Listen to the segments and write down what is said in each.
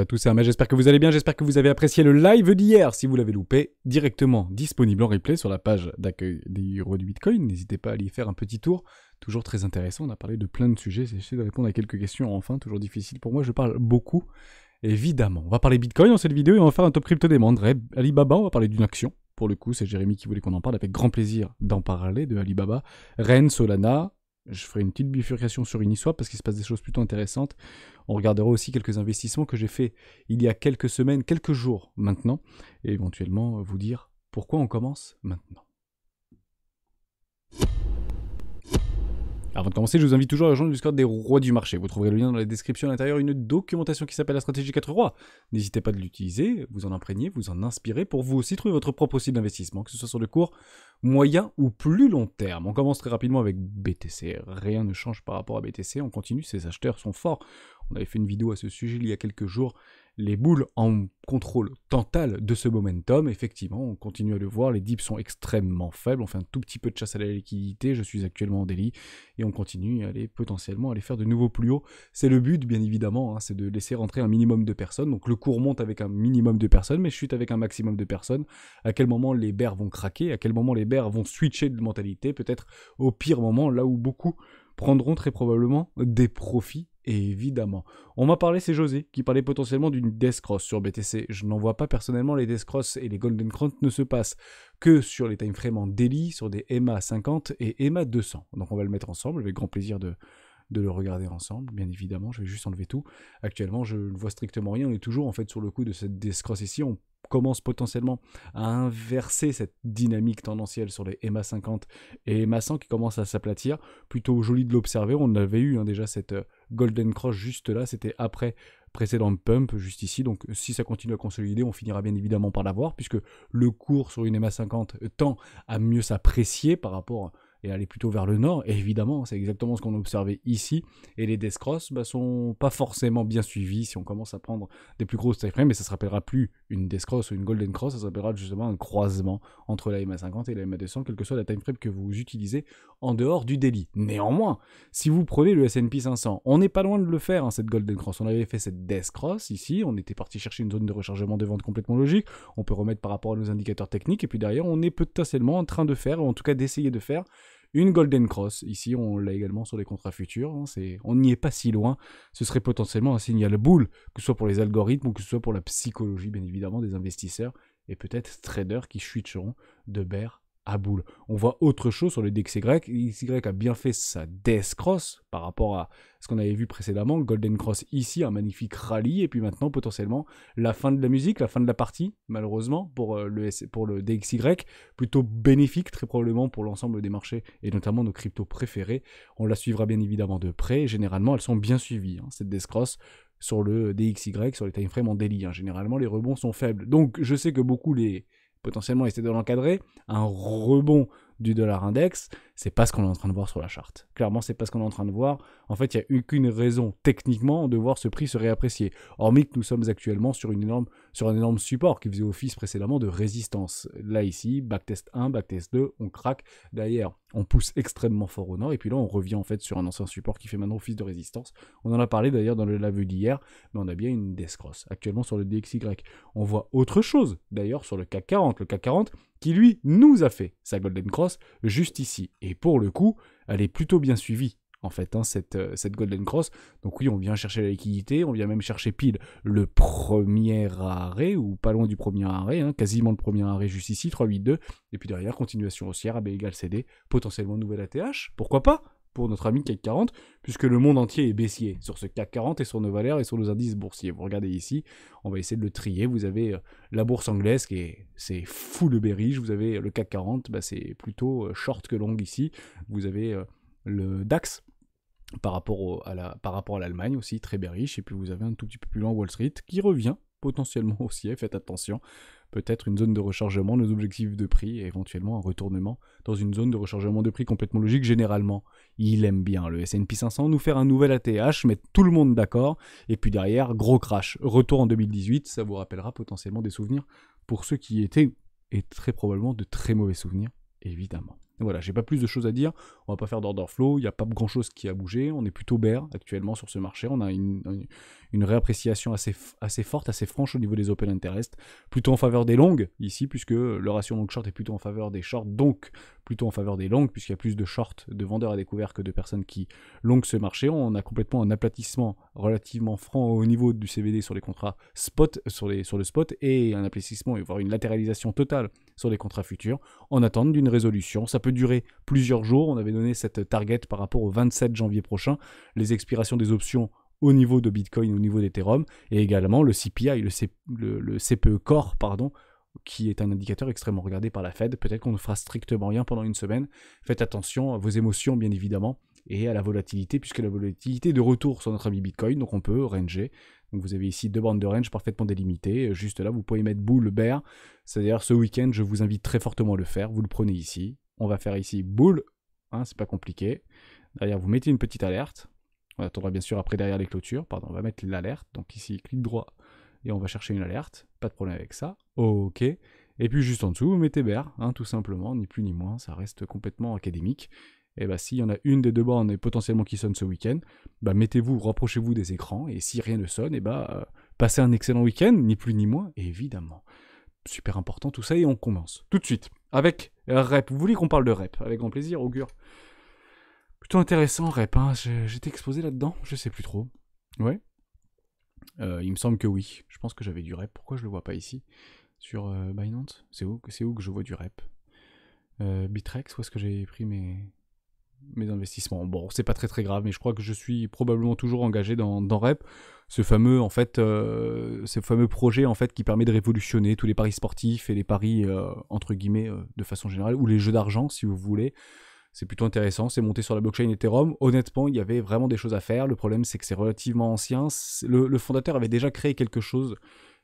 tous, c'est Ahmed, j'espère que vous allez bien, j'espère que vous avez apprécié le live d'hier. Si vous l'avez loupé, directement disponible en replay sur la page d'accueil des héros du Bitcoin. N'hésitez pas à y faire un petit tour, toujours très intéressant. On a parlé de plein de sujets, j'ai essayé de répondre à quelques questions enfin, toujours difficile pour moi, je parle beaucoup, évidemment. On va parler Bitcoin dans cette vidéo et on va faire un top crypto des mondes. Alibaba, on va parler d'une action. Pour le coup, c'est Jérémy qui voulait qu'on en parle, avec grand plaisir d'en parler, de Alibaba. Ren, Solana, je ferai une petite bifurcation sur Uniswap parce qu'il se passe des choses plutôt intéressantes. On regardera aussi quelques investissements que j'ai fait il y a quelques semaines, quelques jours maintenant, et éventuellement vous dire pourquoi on commence maintenant. Avant de commencer, je vous invite toujours à rejoindre le Discord des rois du marché. Vous trouverez le lien dans la description à l'intérieur, une documentation qui s'appelle la stratégie 4 rois. N'hésitez pas de l'utiliser, vous en imprégnez, vous en inspirez pour vous aussi trouver votre propre style d'investissement, que ce soit sur le court, moyen ou plus long terme. On commence très rapidement avec BTC. Rien ne change par rapport à BTC, on continue, ces acheteurs sont forts. On avait fait une vidéo à ce sujet il y a quelques jours. Les boules en contrôle total de ce momentum, effectivement, on continue à le voir, les dips sont extrêmement faibles, on fait un tout petit peu de chasse à la liquidité, je suis actuellement en daily, et on continue à aller potentiellement aller faire de nouveaux plus hauts. C'est le but, bien évidemment, hein, c'est de laisser rentrer un minimum de personnes, donc le cours monte avec un minimum de personnes, mais chute avec un maximum de personnes. À quel moment les bears vont craquer, à quel moment les bears vont switcher de mentalité, peut-être au pire moment, là où beaucoup prendront très probablement des profits. Et évidemment, on m'a parlé, c'est José, qui parlait potentiellement d'une Death Cross sur BTC. Je n'en vois pas personnellement, les Death Cross et les Golden Cross ne se passent que sur les timeframes en daily, sur des EMA 50 et EMA 200. Donc on va le mettre ensemble, avec grand plaisir de le regarder ensemble, bien évidemment, je vais juste enlever tout. Actuellement, je ne vois strictement rien, on est toujours en fait sur le coup de cette Death Cross ici, on commence potentiellement à inverser cette dynamique tendancielle sur les EMA 50 et EMA 100 qui commence à s'aplatir. Plutôt joli de l'observer, on avait eu déjà cette Golden Cross juste là, c'était après précédent pump juste ici, donc si ça continue à consolider, on finira bien évidemment par l'avoir, puisque le cours sur une EMA 50 tend à mieux s'apprécier par rapport et aller plutôt vers le nord, et évidemment, c'est exactement ce qu'on a observé ici, et les Death Cross sont pas forcément bien suivis si on commence à prendre des plus grosses timeframes, mais ça se rappellera plus une Death Cross ou une Golden Cross, ça s'appellera justement un croisement entre la EMA 50 et la EMA 200, quelle que soit la timeframe que vous utilisez en dehors du daily. Néanmoins, si vous prenez le S&P 500, on n'est pas loin de le faire, hein, cette Golden Cross, on avait fait cette Death Cross ici, on était parti chercher une zone de rechargement de vente complètement logique, on peut remettre par rapport à nos indicateurs techniques, et puis derrière, on est potentiellement en train de faire, ou en tout cas d'essayer de faire, une Golden Cross. Ici, on l'a également sur les contrats futurs. Hein, on n'y est pas si loin. Ce serait potentiellement un signal boule, que ce soit pour les algorithmes ou que ce soit pour la psychologie, bien évidemment, des investisseurs et peut-être traders qui switcheront de bear à boule. On voit autre chose sur le DXY. DXY a bien fait sa Death Cross par rapport à ce qu'on avait vu précédemment. Golden Cross ici, un magnifique rallye. Et puis maintenant, potentiellement, la fin de la musique, la fin de la partie, malheureusement, pour le DXY. Plutôt bénéfique, très probablement, pour l'ensemble des marchés et notamment nos cryptos préférés. On la suivra bien évidemment de près. Généralement, elles sont bien suivies, hein, cette Death Cross sur le DXY, sur les timeframes en daily. Hein. Généralement, les rebonds sont faibles. Donc, je sais que beaucoup potentiellement essayer de l'encadrer, un rebond du dollar index, c'est pas ce qu'on est en train de voir sur la charte. Clairement, c'est pas ce qu'on est en train de voir. En fait, il n'y a aucune raison techniquement de voir ce prix se réapprécier. Hormis que nous sommes actuellement sur un énorme support qui faisait office précédemment de résistance. Là, ici, backtest 1, backtest 2, on craque. Derrière, on pousse extrêmement fort au nord. Et puis là, on revient en fait sur un ancien support qui fait maintenant office de résistance. On en a parlé d'ailleurs dans le live d'hier, mais on a bien une Death Cross. Actuellement sur le DXY, on voit autre chose d'ailleurs sur le CAC 40. Le CAC 40 qui lui nous a fait sa Golden Cross juste ici. Et pour le coup, elle est plutôt bien suivie en fait, hein, cette Golden Cross. Donc oui, on vient chercher la liquidité, on vient même chercher pile le premier arrêt, ou pas loin du premier arrêt, hein, quasiment le premier arrêt juste ici, 382, et puis derrière, continuation haussière, AB égale CD, potentiellement nouvelle ATH, pourquoi pas pour notre ami CAC 40, puisque le monde entier est baissier sur ce CAC 40 et sur nos valeurs et sur nos indices boursiers. Vous regardez ici, on va essayer de le trier. Vous avez la bourse anglaise c'est full bearish. Vous avez le CAC 40, c'est plutôt short que long ici. Vous avez le DAX par rapport à l'Allemagne aussi, très bearish. Et puis vous avez un tout petit peu plus loin Wall Street qui revient potentiellement haussier, faites attention. Peut-être une zone de rechargement, nos objectifs de prix et éventuellement un retournement dans une zone de rechargement de prix complètement logique. Généralement, il aime bien le S&P 500 nous faire un nouvel ATH, mettre tout le monde d'accord, et puis derrière, gros crash. Retour en 2018, ça vous rappellera potentiellement des souvenirs pour ceux qui étaient, et très probablement de très mauvais souvenirs, évidemment. Voilà, j'ai pas plus de choses à dire, on va pas faire d'order flow, il n'y a pas grand chose qui a bougé, on est plutôt bear actuellement sur ce marché, on a une réappréciation assez forte, assez franche au niveau des open interest, plutôt en faveur des longues ici, puisque le ratio long short est plutôt en faveur des shorts, donc plutôt en faveur des longues, puisqu'il y a plus de shorts, de vendeurs à découvert que de personnes qui longuent ce marché. On a complètement un aplatissement relativement franc au niveau du CVD sur les contrats spot, sur le spot, et un aplatissement, voire une latéralisation totale sur les contrats futurs, en attente d'une résolution. Ça peut durer plusieurs jours, on avait donné cette target par rapport au 27 janvier prochain, les expirations des options au niveau de Bitcoin, au niveau d'Ethereum, et également le CPI, le CPE Core, pardon, qui est un indicateur extrêmement regardé par la Fed. Peut-être qu'on ne fera strictement rien pendant une semaine. Faites attention à vos émotions, bien évidemment, et à la volatilité, puisque la volatilité est de retour sur notre ami Bitcoin, donc on peut ranger. Donc vous avez ici 2 bandes de range parfaitement délimitées. Juste là, vous pouvez mettre bull, bear. C'est-à-dire ce week-end, je vous invite très fortement à le faire. Vous le prenez ici. On va faire ici bull, hein, c'est pas compliqué. Derrière, vous mettez une petite alerte. On attendra bien sûr après derrière les clôtures. Pardon, on va mettre l'alerte. Donc ici, clic droit et on va chercher une alerte. Pas de problème avec ça. Ok. Et puis juste en dessous, vous mettez bear, hein, tout simplement, ni plus ni moins. Ça reste complètement académique. Et bah s'il y en a une des deux bandes et potentiellement qui sonne ce week-end, bah mettez-vous, rapprochez-vous des écrans. Et si rien ne sonne, et bah passez un excellent week-end, ni plus ni moins, évidemment. Super important tout ça et on commence tout de suite avec rep. Vous voulez qu'on parle de rep? Avec grand plaisir, augure. Plutôt intéressant, rep, hein. J'étais exposé là-dedans, je sais plus trop. Ouais. Il me semble que oui. Je pense que j'avais du rep. Pourquoi je le vois pas ici? Sur Binance? C'est où que je vois du rep? Bitrex, où est-ce que j'ai pris mes investissements? Bon, c'est pas très grave, mais je crois que je suis probablement toujours engagé dans rep. Ce fameux, en fait, ce fameux projet, en fait, qui permet de révolutionner tous les paris sportifs et les paris, entre guillemets, de façon générale, ou les jeux d'argent, si vous voulez. C'est plutôt intéressant, c'est monté sur la blockchain Ethereum. Honnêtement, il y avait vraiment des choses à faire. Le problème, c'est que c'est relativement ancien. Le fondateur avait déjà créé quelque chose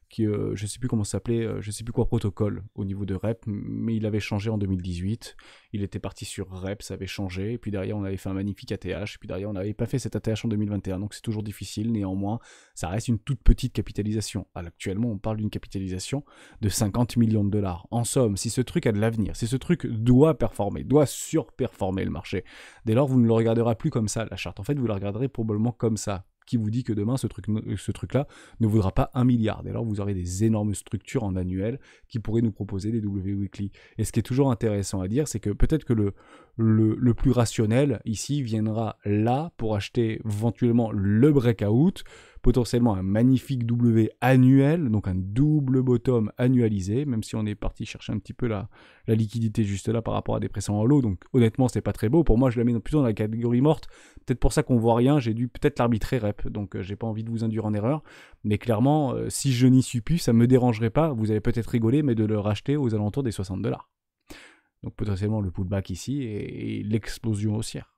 qui, je ne sais plus comment ça s'appelait, je ne sais plus quoi protocole au niveau de REP, mais il avait changé en 2018. Il était parti sur REP, ça avait changé. Et puis derrière, on avait fait un magnifique ATH. Et puis derrière, on n'avait pas fait cet ATH en 2021. Donc c'est toujours difficile. Néanmoins, ça reste une toute petite capitalisation. Actuellement, on parle d'une capitalisation de 50 millions de dollars. En somme, si ce truc a de l'avenir, si ce truc doit performer, doit surperformer le marché, dès lors, vous ne le regarderez plus comme ça, la charte. En fait, vous la regarderez probablement comme ça. Qui vous dit que demain, ce truc-là ne vaudra pas 1 milliard. Dès lors, vous aurez des énormes structures en annuel qui pourraient nous proposer des W Weekly. Et ce qui est toujours intéressant à dire, c'est que peut-être que le plus rationnel, ici, viendra là pour acheter éventuellement le breakout, potentiellement un magnifique W annuel, donc un double bottom annualisé, même si on est parti chercher un petit peu la liquidité juste là par rapport à des pressants en lot. Donc honnêtement, c'est pas très beau. Pour moi, je la mets plutôt dans la catégorie morte. Peut-être pour ça qu'on voit rien, j'ai dû peut-être l'arbitrer rep, donc j'ai pas envie de vous induire en erreur. Mais clairement, si je n'y suis plus, ça me dérangerait pas, vous allez peut-être rigoler, mais de le racheter aux alentours des 60 $. Donc potentiellement le pullback ici et l'explosion haussière.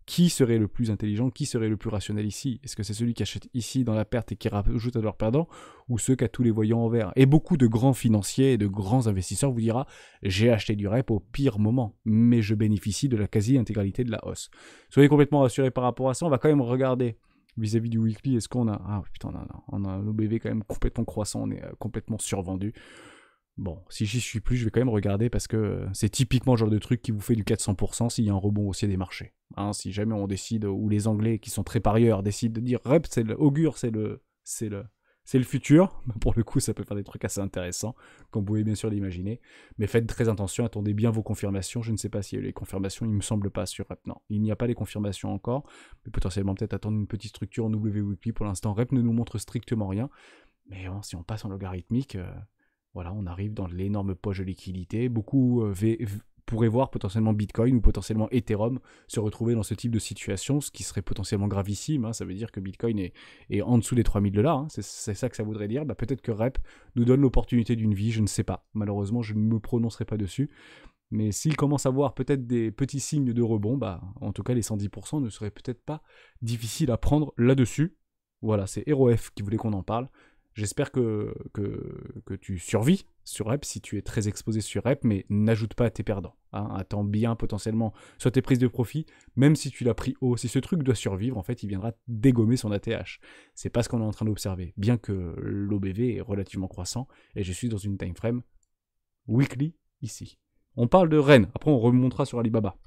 Qui serait le plus intelligent, qui serait le plus rationnel ici? Est-ce que c'est celui qui achète ici dans la perte et qui rajoute à leur perdant, ou ceux qui a tous les voyants en vert? Et beaucoup de grands financiers et de grands investisseurs vous dira j'ai acheté du rep au pire moment, mais je bénéficie de la quasi-intégralité de la hausse. Soyez complètement rassurés par rapport à ça. On va quand même regarder vis-à-vis du weekly. Est-ce qu'on a... Ah putain, on a un OBV quand même complètement croissant, on est complètement survendu. Bon, si j'y suis plus, je vais quand même regarder parce que c'est typiquement le genre de truc qui vous fait du 400% s'il y a un rebond haussier des marchés. Hein, si jamais on décide, ou les Anglais qui sont très parieurs décident de dire rep, c'est l'augure, c'est le futur. Pour le coup, ça peut faire des trucs assez intéressants, comme vous pouvez bien sûr l'imaginer. Mais faites très attention, attendez bien vos confirmations. Je ne sais pas s'il y a eu les confirmations, il ne me semble pas sur rep. Non, il n'y a pas les confirmations encore, mais potentiellement peut-être attendre une petite structure en W Weekly. Pour l'instant, rep ne nous montre strictement rien. Mais bon, si on passe en logarithmique... Voilà, on arrive dans l'énorme poche de liquidité. Beaucoup pourraient voir potentiellement Bitcoin ou potentiellement Ethereum se retrouver dans ce type de situation, ce qui serait potentiellement gravissime. Hein. Ça veut dire que Bitcoin est en dessous des 3000 $. Hein. C'est ça que ça voudrait dire. Bah, peut-être que REP nous donne l'opportunité d'une vie, je ne sais pas. Malheureusement, je ne me prononcerai pas dessus. Mais s'il commence à voir peut-être des petits signes de rebond, bah, en tout cas les 110% ne seraient peut-être pas difficiles à prendre là-dessus. Voilà, c'est HeroF qui voulait qu'on en parle. J'espère que tu survis sur REP si tu es très exposé sur REP, mais n'ajoute pas à tes perdants. Hein. Attends bien potentiellement soit tes prises de profit, même si tu l'as pris haut. Si ce truc doit survivre, en fait, il viendra dégommer son ATH. C'est pas ce qu'on est en train d'observer, bien que l'OBV est relativement croissant, et je suis dans une time frame weekly ici. On parle de Rennes. Après, on remontera sur Alibaba.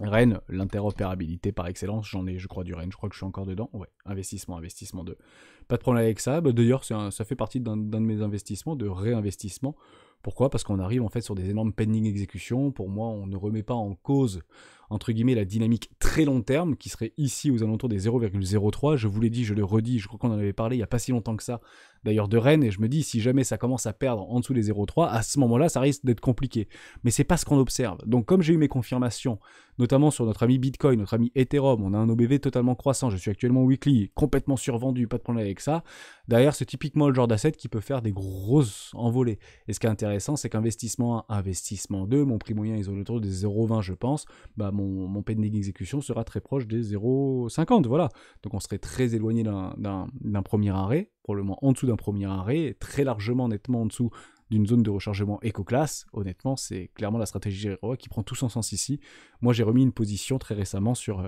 Rennes, l'interopérabilité par excellence, j'en ai, je crois, du Rennes, je crois que je suis encore dedans. Ouais, investissement 2. Pas de problème avec ça. Bah, d'ailleurs, ça fait partie d'un de mes investissements, de réinvestissement. Pourquoi? Parce qu'on arrive en fait sur des énormes pending exécutions. Pour moi, on ne remet pas en cause, entre guillemets, la dynamique très long terme qui serait ici aux alentours des 0,03. Je vous l'ai dit, je le redis, je crois qu'on en avait parlé il n'y a pas si longtemps que ça, d'ailleurs de Rennes, et je me dis, si jamais ça commence à perdre en dessous des 0,3, à ce moment-là, ça risque d'être compliqué. Mais c'est pas ce qu'on observe. Donc comme j'ai eu mes confirmations, notamment sur notre ami Bitcoin, notre ami Ethereum, on a un OBV totalement croissant, je suis actuellement weekly, complètement survendu, pas de problème avec ça. Derrière, c'est typiquement le genre d'asset qui peut faire des grosses envolées. Et ce qui est intéressant, c'est qu'investissement 1, investissement 2, mon prix moyen est autour des 0,20 je pense, bah mon pending exécution sera très proche des 0,50, voilà. Donc on serait très éloigné d'un premier arrêt, probablement en dessous d'un premier arrêt, et très largement, nettement en dessous d'une zone de rechargement éco-classe. Honnêtement, c'est clairement la stratégie ROA qui prend tout son sens ici. Moi, j'ai remis une position très récemment sur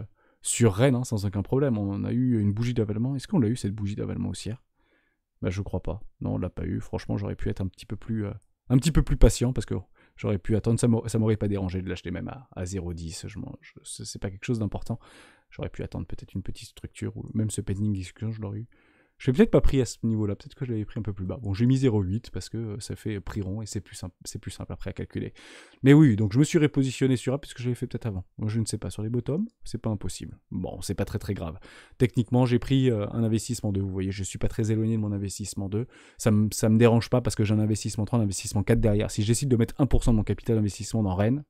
Rennes, hein, sans aucun problème. On a eu une bougie d'avalement. Est-ce qu'on l'a eu, cette bougie d'avalement haussière? Bah, je crois pas. Non, on l'a pas eu. Franchement, j'aurais pu être un petit peu plus patient parce que j'aurais pu attendre. Ça m'aurait pas dérangé de l'acheter même à 0,10. C'est pas quelque chose d'important. J'aurais pu attendre peut-être une petite structure ou même ce pending execution, je l'aurais eu. Je l'ai peut-être pas pris à ce niveau-là, peut-être que je l'avais pris un peu plus bas. Bon, j'ai mis 0,8 parce que ça fait prix rond et c'est plus simple après à calculer. Mais oui, donc je me suis repositionné sur A puisque je l'avais fait peut-être avant. Moi, je ne sais pas, sur les bottoms, c'est pas impossible. Bon, c'est pas très très grave. Techniquement, j'ai pris un investissement 2, vous voyez, je suis pas très éloigné de mon investissement 2. Ça me dérange pas parce que j'ai un investissement 3, un investissement 4 derrière. Si je décide de mettre 1% de mon capital d'investissement dans Rennes,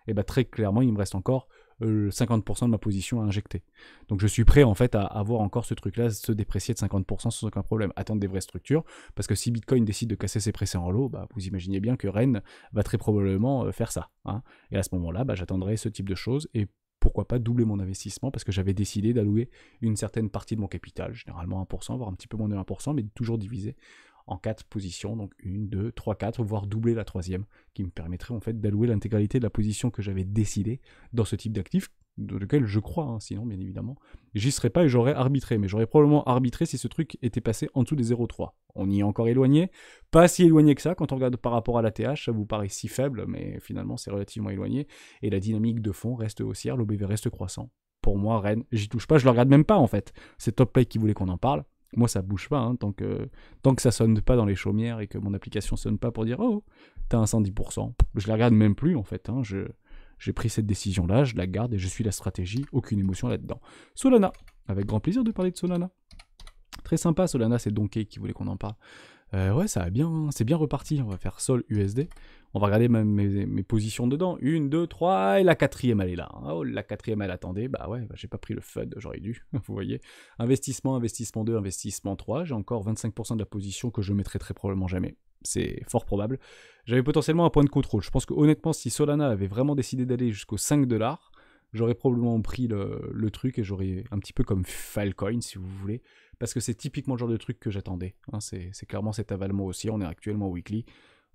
et bah très clairement, il me reste encore 50% de ma position à injecter. Donc je suis prêt en fait à avoir encore ce truc-là se déprécier de 50% sans aucun problème. Attendre des vraies structures, parce que si Bitcoin décide de casser ses précédents lots, bah, vous imaginez bien que Rennes va très probablement faire ça. Hein. Et à ce moment-là, bah, j'attendrai ce type de choses et pourquoi pas doubler mon investissement, parce que j'avais décidé d'allouer une certaine partie de mon capital, généralement 1%, voire un petit peu moins de 1%, mais toujours divisé en 4 positions, donc 1, 2, 3, 4, voire doubler la troisième, qui me permettrait en fait d'allouer l'intégralité de la position que j'avais décidé dans ce type d'actif, dans lequel je crois, hein, sinon bien évidemment, j'y serais pas et j'aurais arbitré, mais j'aurais probablement arbitré si ce truc était passé en dessous des 0,3. On y est encore éloigné, pas si éloigné que ça, quand on regarde par rapport à l'ATH, ça vous paraît si faible, mais finalement c'est relativement éloigné, et la dynamique de fond reste haussière, l'OBV reste croissant. Pour moi, Rennes, j'y touche pas, je le regarde même pas en fait, c'est Top Play qui voulait qu'on en parle. Moi, ça bouge pas, hein, tant que ça sonne pas dans les chaumières et que mon application sonne pas pour dire « Oh, t'as un 110%. » Je la regarde même plus, en fait. Hein, j'ai pris cette décision-là, je la garde et je suis la stratégie, aucune émotion là-dedans. Solana, avec grand plaisir de parler de Solana. Très sympa, Solana, c'est Donkey qui voulait qu'on en parle. Ouais, ça a bien, c'est bien reparti. On va faire Sol USD. On va regarder mes positions dedans. 1, 2, 3, et la quatrième, elle est là. Oh, la quatrième, elle attendait. Bah ouais, j'ai pas pris le FUD, j'aurais dû. Vous voyez. Investissement 2, investissement 3. J'ai encore 25% de la position que je mettrai très probablement jamais. C'est fort probable. J'avais potentiellement un point de contrôle. Je pense que honnêtement, si Solana avait vraiment décidé d'aller jusqu'aux 5$, j'aurais probablement pris le truc et j'aurais un petit peu comme Filecoin, si vous voulez. Parce que c'est typiquement le genre de truc que j'attendais. Hein, c'est clairement cet avalement aussi. On est actuellement weekly.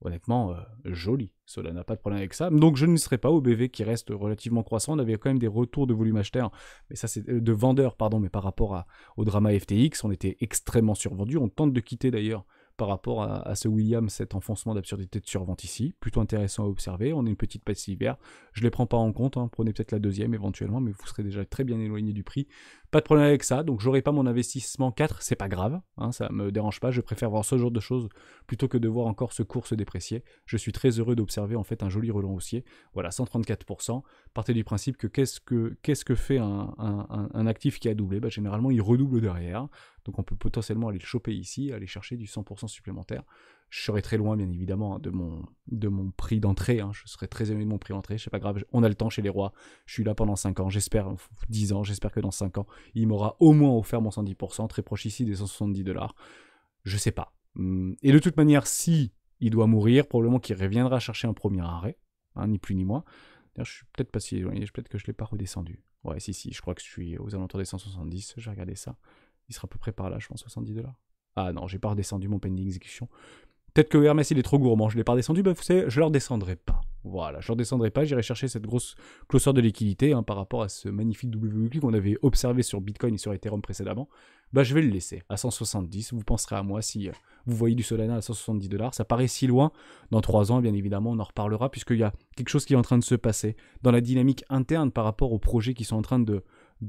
Honnêtement, joli. Solana, pas de problème avec ça. Donc je ne serai pas au BV qui reste relativement croissant. On avait quand même des retours de volume acheteur, mais ça c'est de vendeurs, pardon, mais par rapport au drama FTX, on était extrêmement survendu. On tente de quitter d'ailleurs par rapport à ce William, cet enfoncement d'absurdité de survente ici. Plutôt intéressant à observer. On est une petite passivière. Je ne les prends pas en compte. Hein. Prenez peut-être la deuxième éventuellement, mais vous serez déjà très bien éloigné du prix. Pas de problème avec ça. Donc j'aurai pas mon investissement 4. C'est pas grave. Hein, ça me dérange pas. Je préfère voir ce genre de choses plutôt que de voir encore ce cours se déprécier. Je suis très heureux d'observer en fait un joli relent haussier. Voilà, 134%. Partez du principe que qu'est-ce que fait un actif qui a doublé? Bah, généralement, il redouble derrière. Donc on peut potentiellement aller le choper ici, aller chercher du 100% supplémentaire. Je serai très loin, bien évidemment, hein, de mon prix d'entrée. Hein. Je serai très éloigné de mon prix d'entrée. C'est pas grave, on a le temps chez les rois. Je suis là pendant 5 ans, j'espère, 10 ans. J'espère que dans 5 ans, il m'aura au moins offert mon 110%, très proche ici des 170$. Je sais pas. Et de toute manière, si il doit mourir, probablement qu'il reviendra chercher un premier arrêt, hein, ni plus ni moins. D'ailleurs, je suis peut-être pas si éloigné, peut-être que je ne l'ai pas redescendu. Ouais, si, je crois que je suis aux alentours des 170. Je vais regarder ça. Il sera à peu près par là, je pense, 70$. Ah non, j'ai pas redescendu mon pending exécution. Peut-être que Hermès, il est trop gourmand, je l'ai pas redescendu, bah vous savez, je le redescendrai pas. Voilà, je ne redescendrai pas, j'irai chercher cette grosse closseur de liquidité par rapport à ce magnifique W-Weekly qu'on avait observé sur Bitcoin et sur Ethereum précédemment. Bah, je vais le laisser à 170. Vous penserez à moi si vous voyez du Solana à 170 $. Ça paraît si loin. Dans 3 ans, bien évidemment, on en reparlera puisqu'il y a quelque chose qui est en train de se passer dans la dynamique interne par rapport aux projets qui sont en train de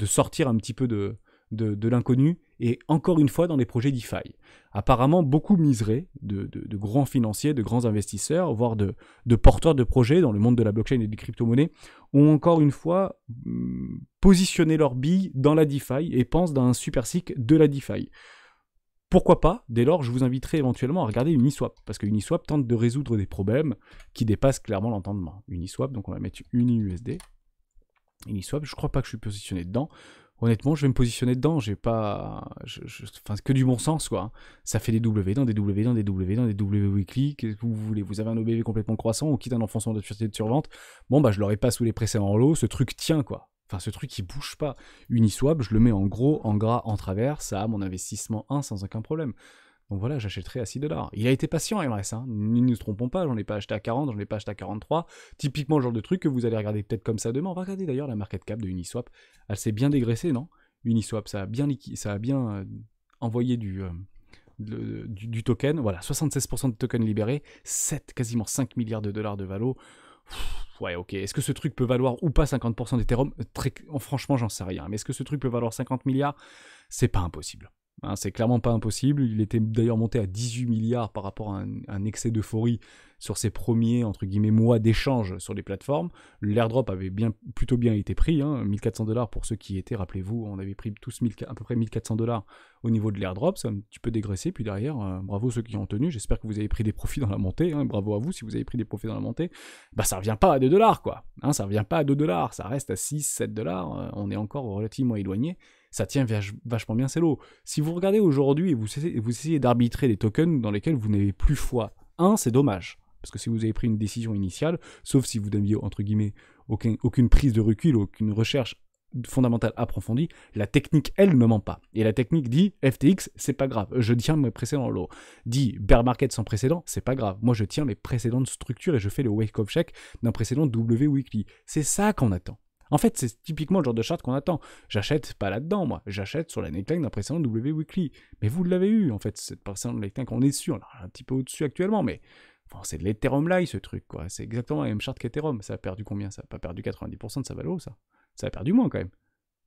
sortir un petit peu de l'inconnu, et encore une fois dans les projets DeFi. Apparemment, beaucoup miseraient de grands financiers, de grands investisseurs, voire de porteurs de projets dans le monde de la blockchain et des crypto-monnaies, ont encore une fois positionné leurs billes dans la DeFi et pensent dans un super cycle de la DeFi. Pourquoi pas? Dès lors, je vous inviterai éventuellement à regarder Uniswap, parce que Uniswap tente de résoudre des problèmes qui dépassent clairement l'entendement. Uniswap, donc on va mettre UniUSD. Uniswap, je crois pas que je suis positionné dedans. Honnêtement, je vais me positionner dedans. J'ai pas, enfin, que du bon sens, quoi. Ça fait des W dans des W dans des W dans des W weekly. Qu'est-ce que vous voulez? Vous avez un OBV complètement croissant, on quitte un enfonçant de survente. Bon, bah, je l'aurais pas sous les précédents lots. Ce truc tient, quoi. Enfin, ce truc, il bouge pas. Uniswap, je le mets en gros, en gras, en travers. Ça a mon investissement 1 sans aucun problème. Donc voilà, j'achèterai à 6 $. Il a été patient, MRS, hein. Ne nous trompons pas, j'en ai pas acheté à 40, j'en ai pas acheté à 43. Typiquement le genre de truc que vous allez regarder peut-être comme ça demain. On va regarder d'ailleurs la market cap de Uniswap. Elle s'est bien dégraissée, non? Uniswap, ça a bien envoyé du token. Voilà, 76% de tokens libérés, quasiment 5 milliards de dollars de valo. Ouais, ok. Est-ce que ce truc peut valoir ou pas 50% d'Ethereum? Franchement, j'en sais rien. Mais est-ce que ce truc peut valoir 50 milliards? C'est pas impossible. Hein, c'est clairement pas impossible. Il était d'ailleurs monté à 18 milliards par rapport à un excès d'euphorie sur ses premiers, entre guillemets, mois d'échange sur les plateformes. L'airdrop avait plutôt bien été pris, hein, 1400 $ pour ceux qui étaient, rappelez-vous, on avait pris tous à peu près 1400 $ au niveau de l'airdrop, ça a un petit peu dégraissé, puis derrière, bravo ceux qui ont tenu, j'espère que vous avez pris des profits dans la montée, hein, bravo à vous si vous avez pris des profits dans la montée. Bah ça revient pas à 2 $, quoi, hein, ça revient pas à 2 $, ça reste à 6, 7 $, on est encore relativement éloigné. Ça tient vachement bien ses lots. Si vous regardez aujourd'hui et vous essayez d'arbitrer des tokens dans lesquels vous n'avez plus foi, c'est dommage. Parce que si vous avez pris une décision initiale, sauf si vous n'aviez, entre guillemets, aucune prise de recul, aucune recherche fondamentale approfondie, la technique, elle, ne ment pas. Et la technique dit, FTX, c'est pas grave, je tiens mes précédents lots. Dit, bear market sans précédent, c'est pas grave. Moi, je tiens mes précédentes structures et je fais le wake-up check d'un précédent W weekly. C'est ça qu'on attend. En fait, c'est typiquement le genre de charte qu'on attend. J'achète pas là-dedans, moi. J'achète sur la neckline d'un précédent W weekly. Mais vous l'avez eu, en fait, cette précédente neckline qu'on est dessus. On est un petit peu au-dessus actuellement, mais enfin, c'est de l'Ethereum Live, ce truc, quoi. C'est exactement la même charte qu'Ethereum. Ça a perdu combien? Ça n'a pas perdu 90% de sa valo, ça. Ça a perdu moins, quand même.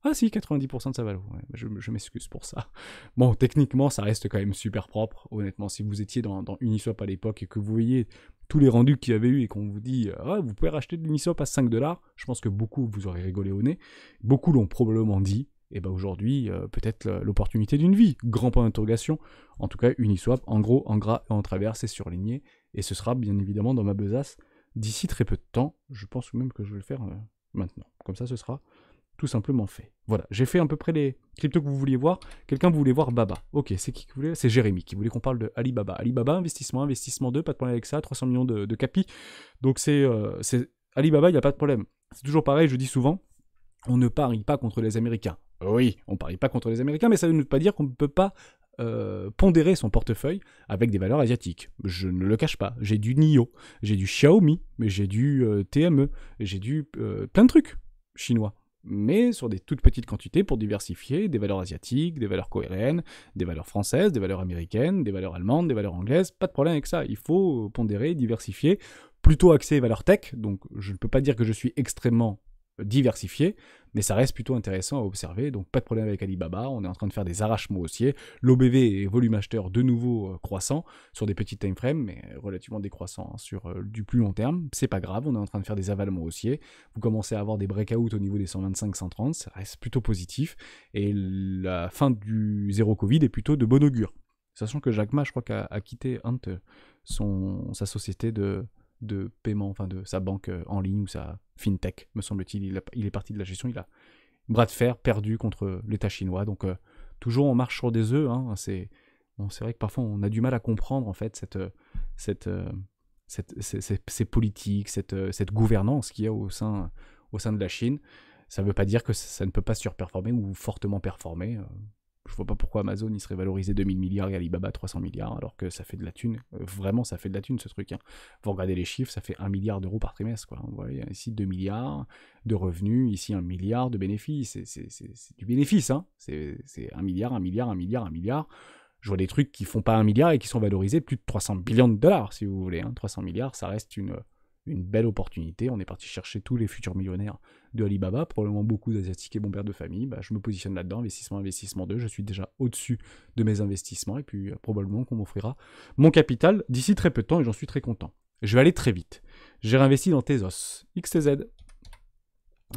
Ah si, 90% de sa valo. Ouais, je m'excuse pour ça. Bon, techniquement, ça reste quand même super propre. Honnêtement, si vous étiez dans Uniswap à l'époque et que vous voyez tous les rendus qu'il y avait eu et qu'on vous dit vous pouvez racheter de l'Uniswap à 5 $, je pense que beaucoup vous aurez rigolé au nez. Beaucoup l'ont probablement dit. Et bien aujourd'hui, peut-être l'opportunité d'une vie. Grand point d'interrogation. En tout cas, Uniswap, en gros, en gras et en travers, c'est surligné. Et ce sera bien évidemment dans ma besace d'ici très peu de temps. Je pense même que je vais le faire maintenant. Comme ça, ce sera tout simplement fait. Voilà, j'ai fait à peu près les cryptos que vous vouliez voir. Quelqu'un voulait voir Baba. Ok, c'est qui voulait? C'est Jérémy qui voulait qu'on parle de Alibaba. Alibaba, investissement 2, pas de problème avec ça, 300 millions de capi. Donc c'est Alibaba, il n'y a pas de problème. C'est toujours pareil, je dis souvent, on ne parie pas contre les Américains. Oui, on ne parie pas contre les Américains, mais ça ne veut pas dire qu'on ne peut pas pondérer son portefeuille avec des valeurs asiatiques. Je ne le cache pas. J'ai du NIO, j'ai du Xiaomi, mais j'ai du TME, j'ai du plein de trucs chinois. Mais sur des toutes petites quantités pour diversifier des valeurs asiatiques, des valeurs coréennes, des valeurs françaises, des valeurs américaines, des valeurs allemandes, des valeurs anglaises, pas de problème avec ça. Il faut pondérer, diversifier, plutôt axé valeurs tech, donc je ne peux pas dire que je suis extrêmement diversifié, mais ça reste plutôt intéressant à observer, donc pas de problème avec Alibaba, on est en train de faire des arrachements haussiers, l'OBV et volume acheteur de nouveau croissant sur des petits time frames, mais relativement décroissants sur du plus long terme, c'est pas grave, on est en train de faire des avalements haussiers, vous commencez à avoir des breakouts au niveau des 125-130, ça reste plutôt positif, et la fin du zéro Covid est plutôt de bon augure, sachant que Jack Ma, je crois qu'a quitté sa société de paiement, enfin de sa banque en ligne ou sa fintech, me semble-t-il. Il est parti de la gestion, il a bras de fer perdu contre l'État chinois. Donc toujours on marche sur des œufs. Hein, c'est vrai que parfois on a du mal à comprendre en fait ces politiques, cette gouvernance qu'il y a au sein de la Chine. Ça ne veut pas dire que ça ne peut pas surperformer ou fortement performer. Je vois pas pourquoi Amazon il serait valorisé 2000 milliards et Alibaba 300 milliards, alors que ça fait de la thune. Vraiment, ça fait de la thune ce truc. Hein. Vous regardez les chiffres, ça fait 1 milliard d'euros par trimestre. Quoi. Vous voyez, ici 2 milliards de revenus, ici 1 milliard de bénéfices. C'est du bénéfice. Hein. C'est 1 milliard, 1 milliard, 1 milliard, 1 milliard. Je vois des trucs qui font pas 1 milliard et qui sont valorisés plus de 300 billions de dollars, si vous voulez. Hein. 300 milliards, ça reste une belle opportunité. On est parti chercher tous les futurs millionnaires de Alibaba, probablement beaucoup d'Asiatiques et bons pères de famille. Bah, je me positionne là-dedans, investissement 2. Je suis déjà au-dessus de mes investissements et puis probablement qu'on m'offrira mon capital d'ici très peu de temps et j'en suis très content. Je vais aller très vite. J'ai réinvesti dans Tezos, XTZ.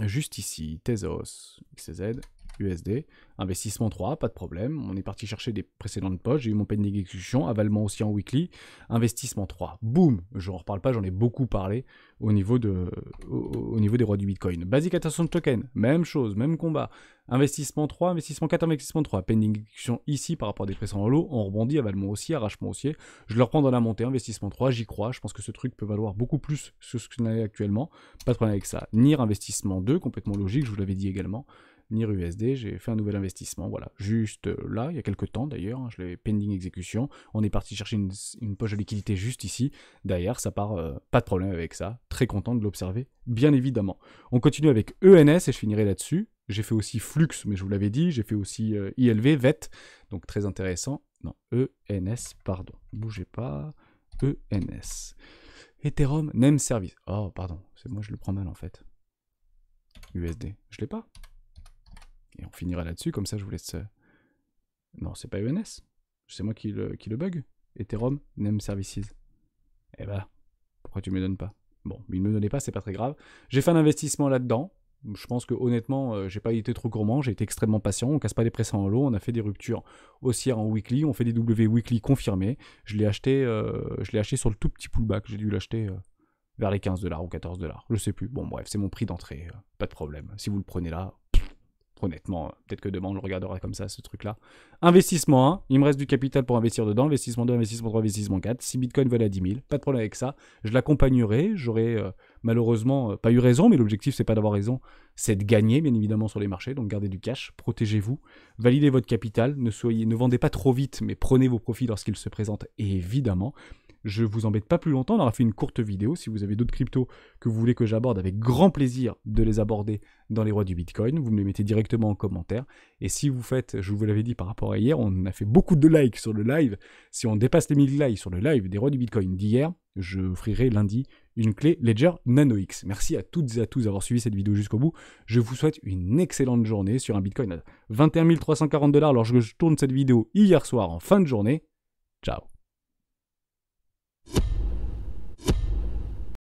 Juste ici, Tezos, XTZ, USD, investissement 3, pas de problème, on est parti chercher des précédentes poches, j'ai eu mon pending exécution, avalement aussi en weekly, investissement 3, boum, je n'en reparle pas, j'en ai beaucoup parlé au niveau des rois du Bitcoin. Basic Attention Token, même chose, même combat, investissement 3, investissement 4, investissement 3, pending exécution ici par rapport à des précédents lots, on rebondit, avalement aussi, arrachement haussier, je le reprends dans la montée, investissement 3, j'y crois, je pense que ce truc peut valoir beaucoup plus que ce qu'il en est actuellement, pas de problème avec ça. NIR investissement 2, complètement logique, je vous l'avais dit également, NIR USD, j'ai fait un nouvel investissement, voilà, juste là, il y a quelques temps d'ailleurs, hein, je l'ai pending exécution, on est parti chercher une poche de liquidité juste ici, derrière, ça part, pas de problème avec ça, très content de l'observer, bien évidemment. On continue avec ENS et je finirai là-dessus, j'ai fait aussi Flux, mais je vous l'avais dit, j'ai fait aussi ILV, VET, donc très intéressant, non, ENS, pardon, bougez pas, ENS, Ethereum, Name Service, oh pardon, c'est moi je le prends mal en fait, USD, je l'ai pas. Et on finira là-dessus, comme ça je vous laisse... Non, c'est pas ENS. C'est moi qui le bug. Ethereum, Name Services. Eh ben, pourquoi tu me le donnes pas? Bon, mais il me le donnait pas, c'est pas très grave. J'ai fait un investissement là-dedans. Je pense que honnêtement, j'ai pas été trop gourmand, j'ai été extrêmement patient. On casse pas les pressants en lot, on a fait des ruptures haussières en weekly, on fait des W weekly confirmés. Je l'ai acheté sur le tout petit pullback. J'ai dû l'acheter vers les 15$ ou 14$. Je sais plus. Bon, bref, c'est mon prix d'entrée. Pas de problème. Si vous le prenez là... Honnêtement, peut-être que demain on le regardera comme ça, ce truc-là. Investissement 1, il me reste du capital pour investir dedans. Investissement 2, investissement 3, investissement 4. Si Bitcoin valait à 10 000, pas de problème avec ça. Je l'accompagnerai. J'aurais malheureusement pas eu raison, mais l'objectif, c'est pas d'avoir raison, c'est de gagner, bien évidemment, sur les marchés. Donc gardez du cash, protégez-vous, validez votre capital, ne vendez pas trop vite, mais prenez vos profits lorsqu'ils se présentent, et évidemment. Je vous embête pas plus longtemps, on aura fait une courte vidéo. Si vous avez d'autres cryptos que vous voulez que j'aborde, avec grand plaisir de les aborder dans les rois du Bitcoin. Vous me les mettez directement en commentaire. Et si vous faites, je vous l'avais dit par rapport à hier, on a fait beaucoup de likes sur le live. Si on dépasse les 1000 likes sur le live des rois du Bitcoin d'hier, je offrirai lundi une clé Ledger Nano X. Merci à toutes et à tous d'avoir suivi cette vidéo jusqu'au bout. Je vous souhaite une excellente journée sur un Bitcoin à 21 340$ lorsque je tourne cette vidéo hier soir en fin de journée. Ciao.